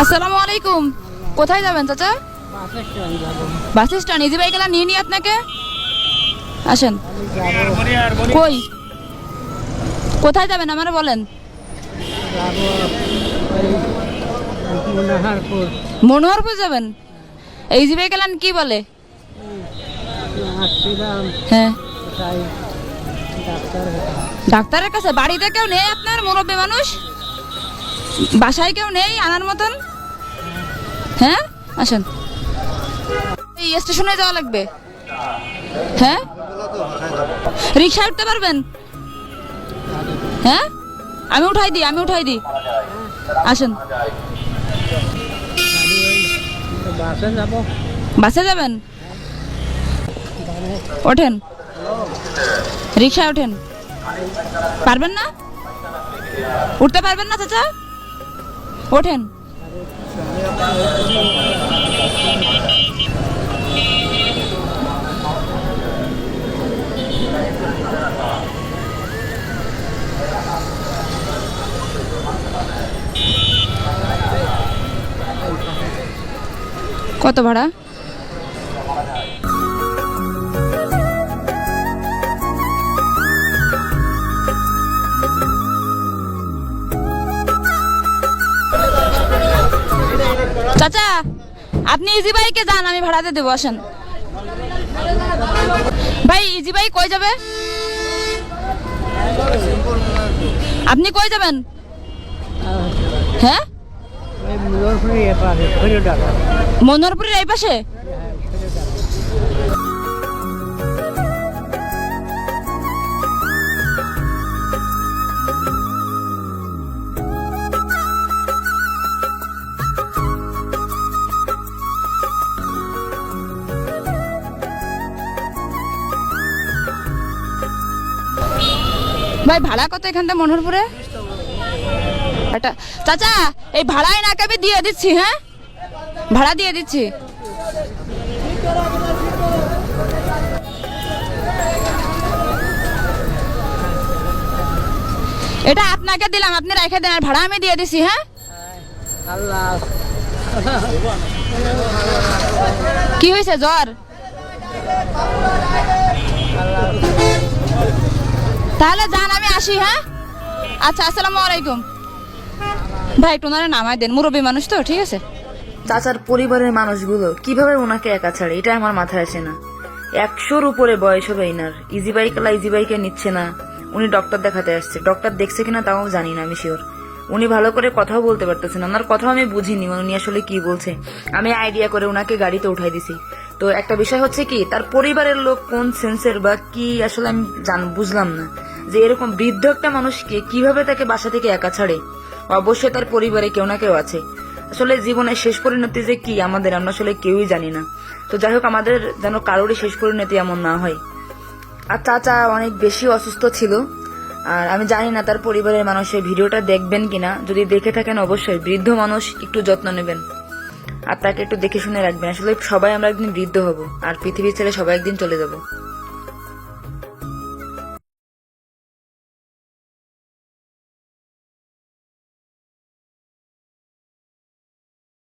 আসসালামু আলাইকুম। কোথায় যাবেন চাচা? Bus stand. ইজি বাইক নিয়ে নি আপনাকে। আসেন। কই কোথায় যাবেন আমারে বলেন। মনোহরপুর যাবেন। ইজি বাইক কি বলে? হ্যাঁ, ডাক্তারের কাছে। বাড়িতে কেউ নেই আপনার? মুরব্বী মানুষ, বাসায় কেউ নেই আনার মতন? হ্যাঁ, আসেন। এই স্টেশনে যাওয়া লাগবে। হ্যাঁ, রিক্সা উঠতে পারবেন? হ্যাঁ, আমি উঠাই দিই। আসেন। বাসে যাবেন? ওঠেন, রিক্সায় ওঠেন। পারবেন না? উঠতে পারবেন না চাচা? ওঠেন। কত ভাড়া? চাচা আপনি ইজি বাইকে যান, আমি ভাড়াতে দেবো। আসেন ভাই। ইজি বাইক কই যাবে? আপনি কই যাবেন? হ্যাঁ, মনোহরপুরের এই পাশে। ভাই ভাড়া কত এখান থেকে মনোহরপুরে? এটা চাচা এই ভাড়া এনাকে আমি দিয়ে দিচ্ছি। হ্যাঁ, ভাড়া দিয়ে দিচ্ছি। এটা আপনাকে দিলাম, আপনি রেখে দেন। আর ভাড়া আমি দিয়ে দিচ্ছি। হ্যাঁ, কি হয়েছে? জ্বর? তাহলে যান, আমি আসি। হ্যাঁ, আচ্ছা, আসসালামু আলাইকুম। ভাই একটু ওনারা নামায় দেন, মুরব্বী মানুষ তো। ঠিক আছে। চাচার পরিবারের মানুষগুলো কিভাবে ওনাকে একা ছাড়ে, এটা আমার মাথায় আসে না। 100-র উপরে বয়স হবে ইনার। ইজি বাইকে নিচ্ছে না। উনি ডক্টর দেখাতে আসছে, ডক্টর দেখছে কিনা তাও জানি না, আমি শিওর। উনি ভালো করে কথাও বলতে পারতেছেন, ওনার কথা আমি বুঝিনি উনি আসলে কি বলছে। আমি আইডিয়া করে ওনাকে গাড়িতে উঠাই দিছি। তো একটা বিষয় হচ্ছে কি, তার পরিবারের লোক কোন সেন্সের বা কি আসলে আমি বুঝলাম না যে এরকম বৃদ্ধ একটা মানুষকে কিভাবে তাকে বাসা থেকে একা ছাড়ে। অবশ্যই তার পরিবারে কেউ না কেউ আছে। আসলে জীবনের শেষ পরিণতি যে কি আমরা আসলে কেউই জানি না। তো যাই হোক, আমাদের যেন কারোরই শেষ পরিণতি এমন না হয়। আর চাচা অনেক বেশি অসুস্থ ছিল। আর আমি জানি না তার পরিবারের মানুষ এই ভিডিওটা দেখবেন কিনা। যদি দেখে থাকেন অবশ্যই বৃদ্ধ মানুষ, একটু যত্ন নেবেন আর তাকে একটু দেখে শুনে রাখবেন। আসলে সবাই আমরা একদিন বৃদ্ধ হব, আর পৃথিবী ছেড়ে সবাই একদিন চলে যাব।